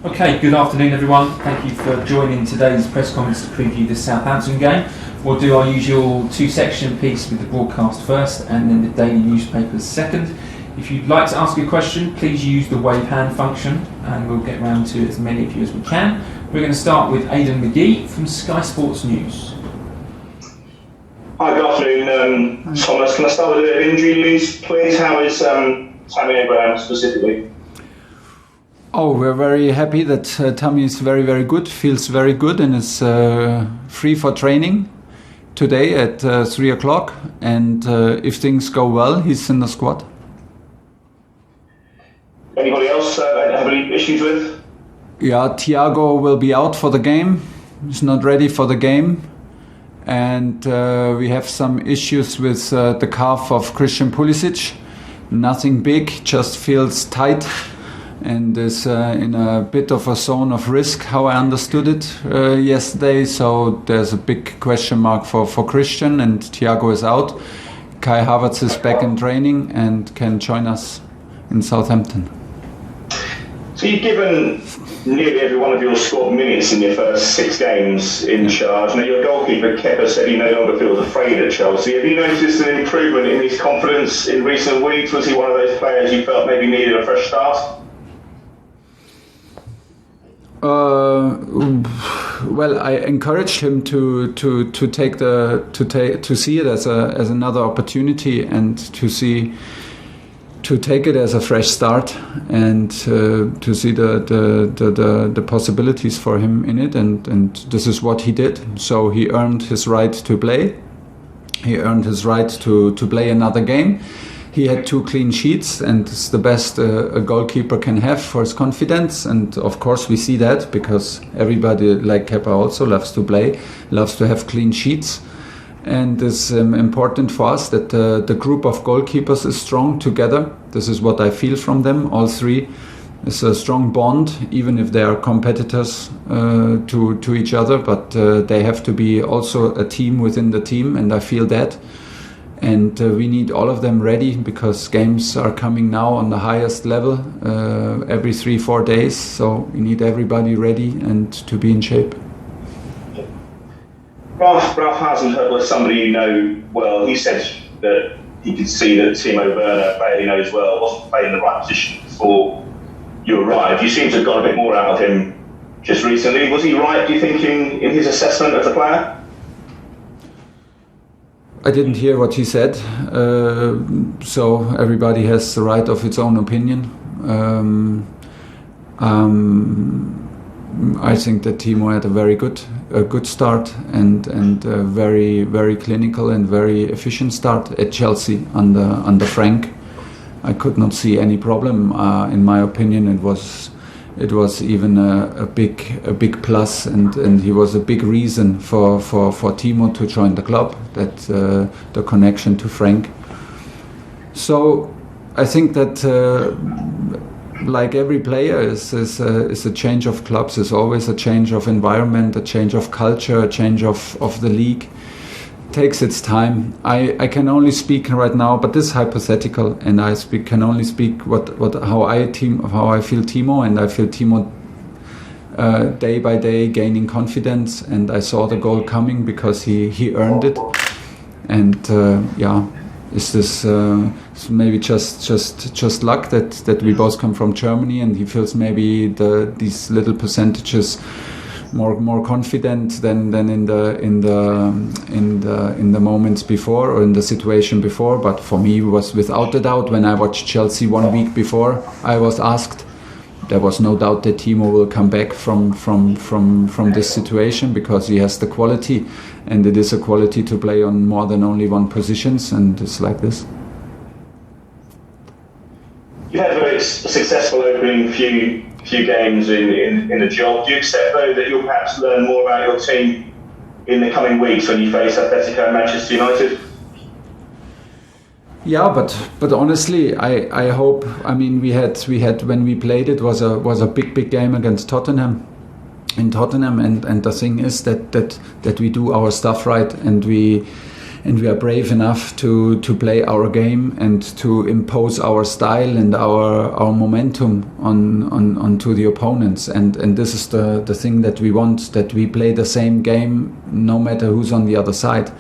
Okay, good afternoon everyone. Thank you for joining today's press conference to preview the Southampton game. We'll do our usual two-section piece with the broadcast first and then the daily newspapers second. If you'd like to ask a question, please use the wave hand function and we'll get round to as many of you as we can. We're going to start with Aidan McGee from Sky Sports News. Hi, good afternoon, Thomas. Can I start with a bit of injury news, please? How is Tammy Abraham specifically? Oh, we're very happy that Tammy is very, very good, feels very good and is free for training today at 3 o'clock. And if things go well, he's in the squad. Anybody else have any issues with? Yeah, Thiago will be out for the game. He's not ready for the game. And we have some issues with the calf of Christian Pulisic. Nothing big, just feels tight. And is in a bit of a zone of risk, how I understood it yesterday. So there's a big question mark for Christian, and Thiago is out. Kai Havertz is back in training and can join us in Southampton. So you've given nearly every one of your squad minutes in your first 6 games in charge. Now your goalkeeper Kepa said he no longer feels afraid at Chelsea. Have you noticed an improvement in his confidence in recent weeks? Was he one of those players you felt maybe needed a fresh start? Well, I encouraged him to see it as another opportunity and to take it as a fresh start and to see the possibilities for him in it, and this is what he did. So he earned his right to play. He earned his right to play another game. He had 2 clean sheets, and it's the best a goalkeeper can have for his confidence. And of course we see that because everybody like Kepa also loves to play, loves to have clean sheets. And it's important for us that the group of goalkeepers is strong together. This is what I feel from them, all 3. It's a strong bond, even if they are competitors to each other. But they have to be also a team within the team, and I feel that. And we need all of them ready because games are coming now on the highest level every 3-4 days. So we need everybody ready and to be in shape. Ralph Hasenhüttl was somebody you know well. He said that he could see that Timo Werner, a player he knows well, wasn't playing in the right position before you arrived. You seem to have got a bit more out of him just recently. Was he right, do you think, in his assessment as a player? I didn't hear what he said, so everybody has the right of its own opinion. I think that Timo had a very good start and a very, very clinical and very efficient start at Chelsea under Frank. I could not see any problem. In my opinion, it was even a big plus, and he was a big reason for Timo to join the club. That the connection to Frank. So I think that like every player is a change of clubs, is always a change of environment, a change of culture, a change of the league. Takes its time. I can only speak right now, but this is hypothetical, and can only speak how I feel Timo, and I feel Timo day by day gaining confidence, and I saw the goal coming because he earned it, and is this maybe just luck that we both come from Germany, and he feels maybe these little percentages more confident than in the moments before or in the situation before. But for me, it was without a doubt. When I watched Chelsea 1 week before, I was asked. There was no doubt that Timo will come back from this situation because he has the quality, and it is a quality to play on more than only one positions, and it's like this. You had a very successful opening few games in the job. Do you accept, though, that you'll perhaps learn more about your team in the coming weeks when you face Atletico and Manchester United? Yeah, but honestly, I hope. I mean, we had when we played it was a big game against Tottenham, and the thing is that we do our stuff right, and we and we are brave enough to play our game and to impose our style and our momentum onto the opponents. And this is the thing that we want, that we play the same game no matter who's on the other side.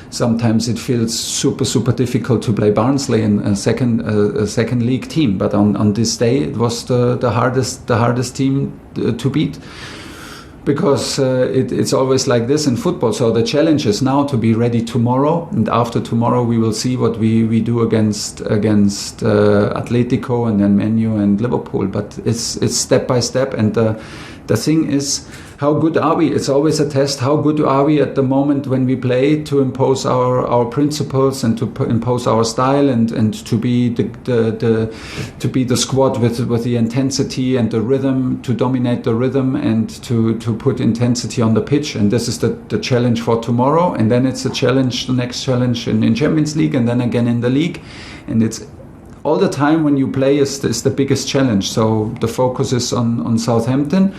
Sometimes it feels super difficult to play Barnsley in a second league team, but on this day it was the hardest team to beat. Because it's always like this in football. So the challenge is now to be ready tomorrow, and after tomorrow we will see what we do against Atletico and then Man U and Liverpool. But it's step by step, and the thing is, how good are we? It's always a test. How good are we at the moment when we play, to impose our principles and to impose our style and to be the squad with the intensity and the rhythm, to dominate the rhythm and to put intensity on the pitch. And this is the challenge for tomorrow. And then it's a challenge, the next challenge in Champions League, and then again in the league. And it's all the time when you play is the biggest challenge. So the focus is on Southampton.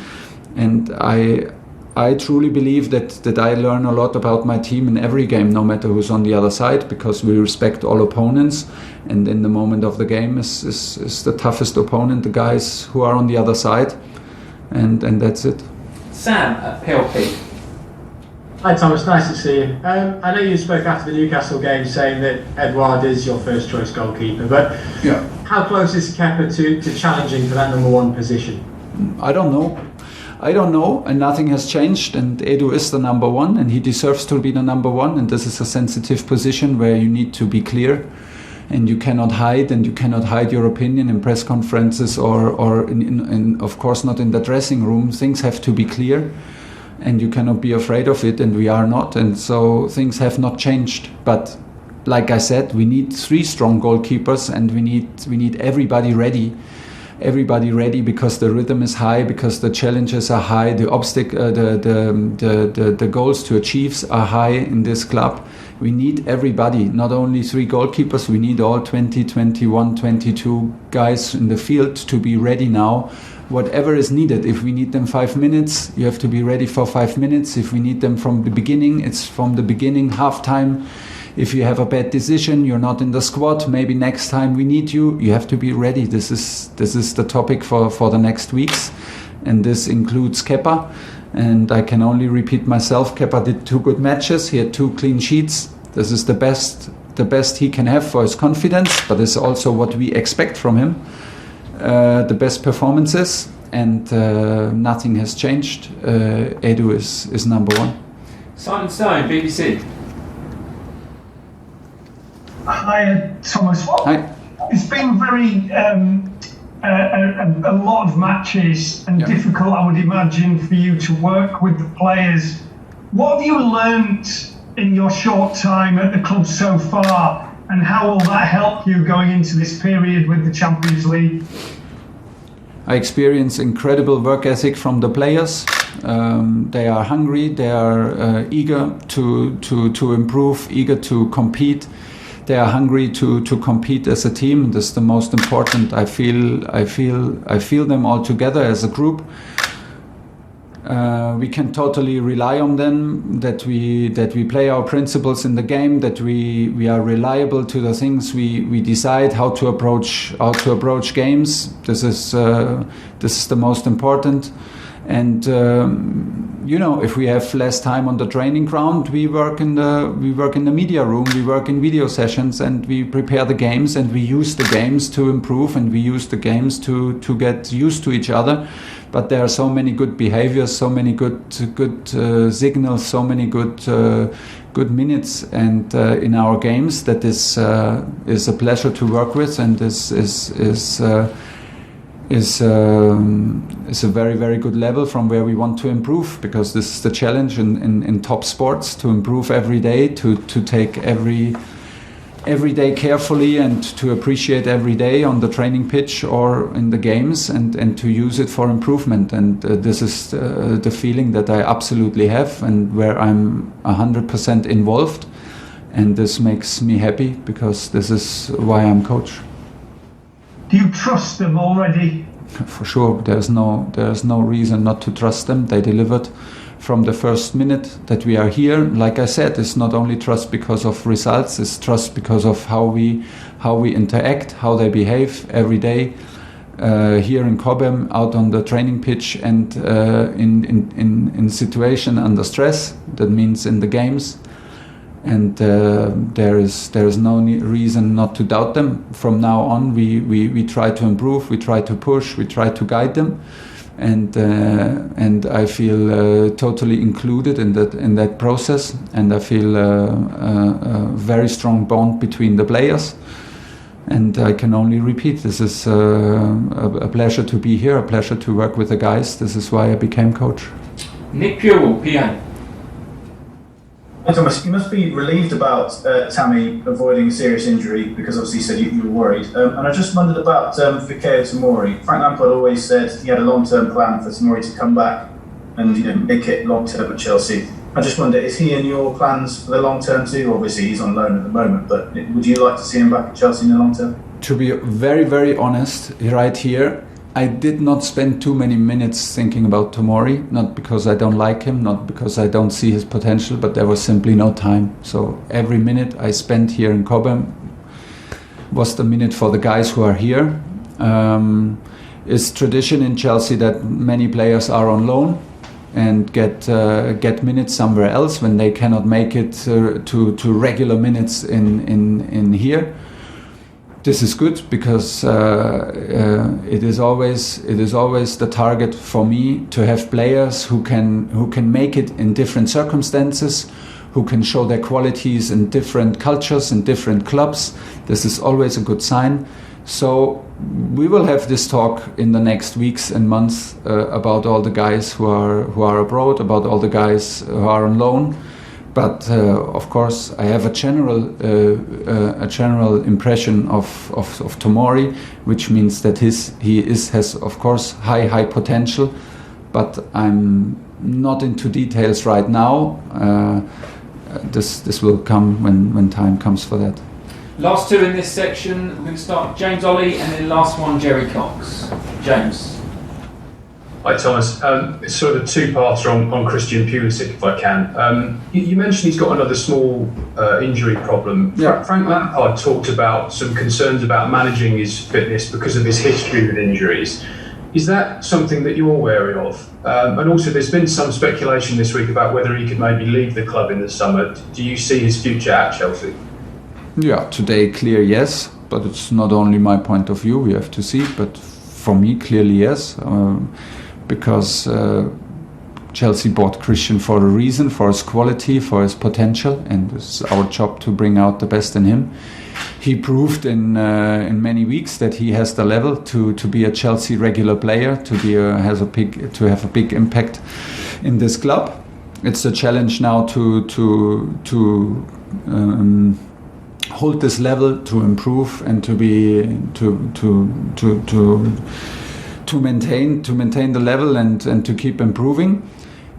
And I truly believe that I learn a lot about my team in every game, no matter who's on the other side, because we respect all opponents. And in the moment of the game is the toughest opponent, the guys who are on the other side. And that's it. Sam at PLP. Hi Thomas, nice to see you. I know you spoke after the Newcastle game saying that Edouard is your first choice goalkeeper, but yeah, how close is Kepa to challenging for that number one position? I don't know, and nothing has changed, and Edu is the number one, and he deserves to be the number one, and this is a sensitive position where you need to be clear, and you cannot hide your opinion in press conferences or in of course not in the dressing room. Things have to be clear, and you cannot be afraid of it, and we are not, and so things have not changed. But like I said, we need 3 strong goalkeepers, and we need everybody ready. Everybody ready, because the rhythm is high, because the challenges are high, the goals to achieve are high in this club. We need everybody, not only 3 goalkeepers, we need all 20, 21, 22 guys in the field to be ready now. Whatever is needed. If we need them 5 minutes, you have to be ready for 5 minutes. If we need them from the beginning, it's from the beginning, half time. If you have a bad decision, you're not in the squad, maybe next time we need you, you have to be ready. This is the topic for the next weeks, and this includes Kepa. And I can only repeat myself, Kepa did 2 good matches, he had 2 clean sheets. This is the best he can have for his confidence, but it's also what we expect from him. The best performances, and nothing has changed. Edu is number one. Simon Stone, BBC. Hi, Thomas. Well, Hi. it's been very a lot of matches and difficult, I would imagine, for you to work with the players. What have you learnt in your short time at the club so far, and how will that help you going into this period with the Champions League? I experience incredible work ethic from the players. They are hungry, they are eager to improve, eager to compete. They are hungry to compete as a team. This is the most important. I feel them all together as a group. We can totally rely on them, that we play our principles in the game, that we are reliable to the things we decide, how to approach games. This is the most important. And if we have less time on the training ground, we work in the media room, we work in video sessions, and we prepare the games, and we use the games to improve, and we use the games to get used to each other. But there are so many good behaviors, so many good signals, so many good minutes, and in our games, that is a pleasure to work with, and is a very, very good level from where we want to improve, because this is the challenge in top sports, to improve every day, to take every day carefully, and to appreciate every day on the training pitch or in the games, and to use it for improvement. And this is the feeling that I absolutely have, and where I'm 100% involved, and this makes me happy, because this is why I'm coach. Do you trust them already? For sure, there's no reason not to trust them. They delivered from the first minute that we are here. Like I said, it's not only trust because of results, it's trust because of how we interact, how they behave every day here in Cobham, out on the training pitch, and in situation under stress. That means in the games. And there is no reason not to doubt them. From now on, we try to improve, we try to push, we try to guide them, and I feel totally included in that process, and I feel a very strong bond between the players. And I can only repeat, this is a pleasure to be here, a pleasure to work with the guys. This is why I became coach. Nick Purell, PA. Hey Thomas, you must be relieved about Tammy avoiding a serious injury, because obviously you said you were worried. And I just wondered about Fikayo Tomori. Frank Lampard always said he had a long-term plan for Tomori to come back and make it long-term at Chelsea. I just wonder, is he in your plans for the long-term too? Obviously he's on loan at the moment, but would you like to see him back at Chelsea in the long-term? To be very, very honest, right here, I did not spend too many minutes thinking about Tomori, not because I don't like him, not because I don't see his potential, but there was simply no time. So every minute I spent here in Cobham was the minute for the guys who are here. It's tradition in Chelsea that many players are on loan and get minutes somewhere else when they cannot make it to regular minutes in here. This is good because it is always the target for me to have players who can make it in different circumstances, who can show their qualities in different cultures and different clubs. This is always a good sign. So we will have this talk in the next weeks and months about all the guys who are abroad, about all the guys who are on loan. But of course, I have a general impression of Tomori, which means that he has of course high potential. But I'm not into details right now. This will come when time comes for that. Last two in this section. We're going to start James Ollie, and then last one Jerry Cox. James. Hi Thomas, it's sort of a two-parter on Christian Pulisic, if I can. You mentioned he's got another small injury problem. Yeah. Frank Lampard talked about some concerns about managing his fitness because of his history with injuries. Is that something that you're wary of? And also there's been some speculation this week about whether he could maybe leave the club in the summer. Do you see his future at Chelsea? Yeah, today clear yes, but it's not only my point of view, we have to see, but for me clearly yes. Because Chelsea bought Christian for a reason, for his quality, for his potential, and it's our job to bring out the best in him. He proved in many weeks that he has the level to be a Chelsea regular player, to have a big impact in this club. It's a challenge now to hold this level, to improve, and to maintain the level and to keep improving.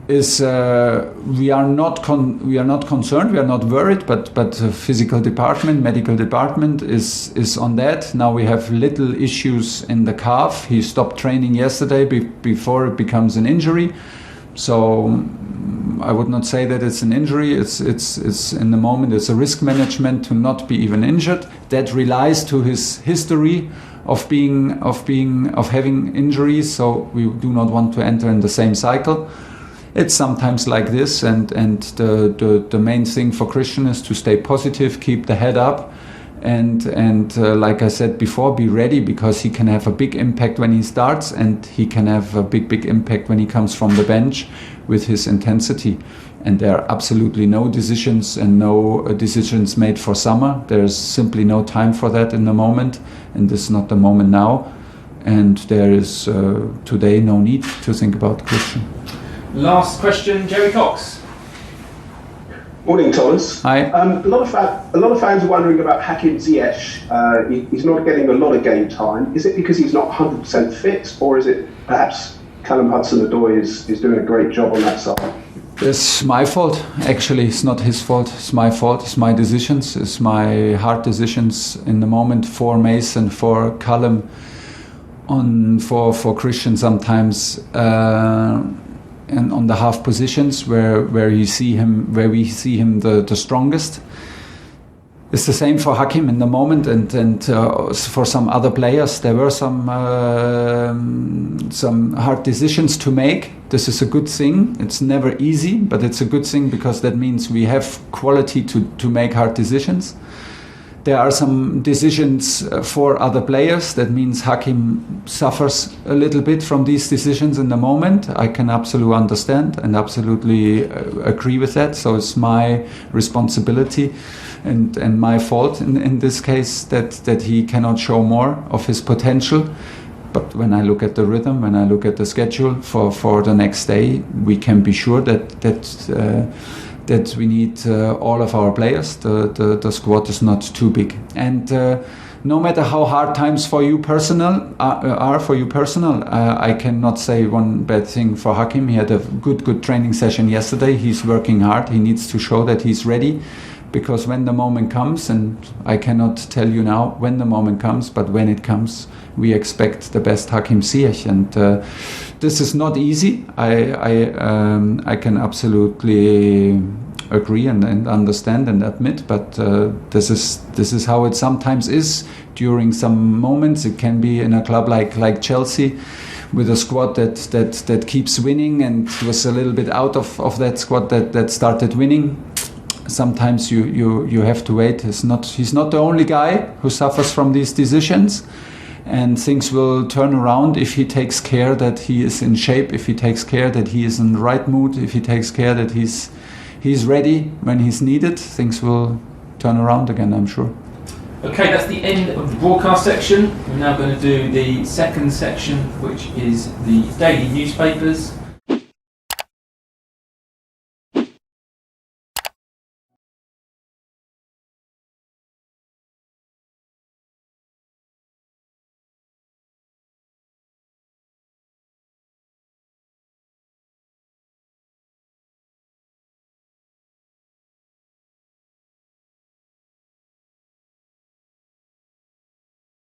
We are not concerned, we are not worried, but physical department, medical department is on that. Now we have little issues in the calf. He stopped training yesterday before it becomes an injury. So I would not say that it's an injury. It's in the moment it's a risk management to not be even injured. That relies to his history of having injuries. So we do not want to enter in the same cycle. It's sometimes like this, and the main thing for Christian is to stay positive, keep the head up, and like I said before, be ready, because he can have a big impact when he starts, and he can have a big impact when he comes from the bench with his intensity. And there are absolutely no decisions made for summer. There's simply no time for that in the moment, and this is not the moment now. And there is today no need to think about Christian. Last question, Jerry Cox. Morning, Thomas. Hi. A lot of fans are wondering about Hakim Ziyech. He's not getting a lot of game time. Is it because he's not 100% fit, or is it perhaps Callum Hudson-Odoi is doing a great job on that side? It's my fault. Actually, it's not his fault. It's my fault. It's my decisions. It's my hard decisions in the moment for Mason, for Callum, for Christian sometimes. and on the half positions where we see him the strongest. It's the same for Hakim in the moment, and for some other players. There were some hard decisions to make. This is a good thing. It's never easy, but it's a good thing because that means we have quality to make hard decisions. There are some decisions for other players. That means Hakim suffers a little bit from these decisions in the moment. I can absolutely understand and absolutely agree with that. So it's my responsibility and my fault in this case that he cannot show more of his potential. But when I look at the rhythm, when I look at the schedule for the next day, we can be sure that we need all of our players. The squad is not too big, and no matter how hard times for you personal I cannot say one bad thing for Hakim. He had a good training session yesterday. He's working hard. He needs to show that he's ready, because when the moment comes, and I cannot tell you now when the moment comes, but when it comes, we expect the best Hakim Ziyech, and this is not easy. I can absolutely agree and understand and admit, but this is how it sometimes is during some moments. It can be in a club like Chelsea, with a squad that keeps winning, and was a little bit out of that squad that started winning. Sometimes you have to wait. He's not the only guy who suffers from these decisions. And things will turn around if he takes care that he is in shape, if he takes care that he is in the right mood, if he takes care that he's ready when he's needed. Things will turn around again, I'm sure. Okay, that's the end of the broadcast section. We're now going to do the second section, which is the daily newspapers.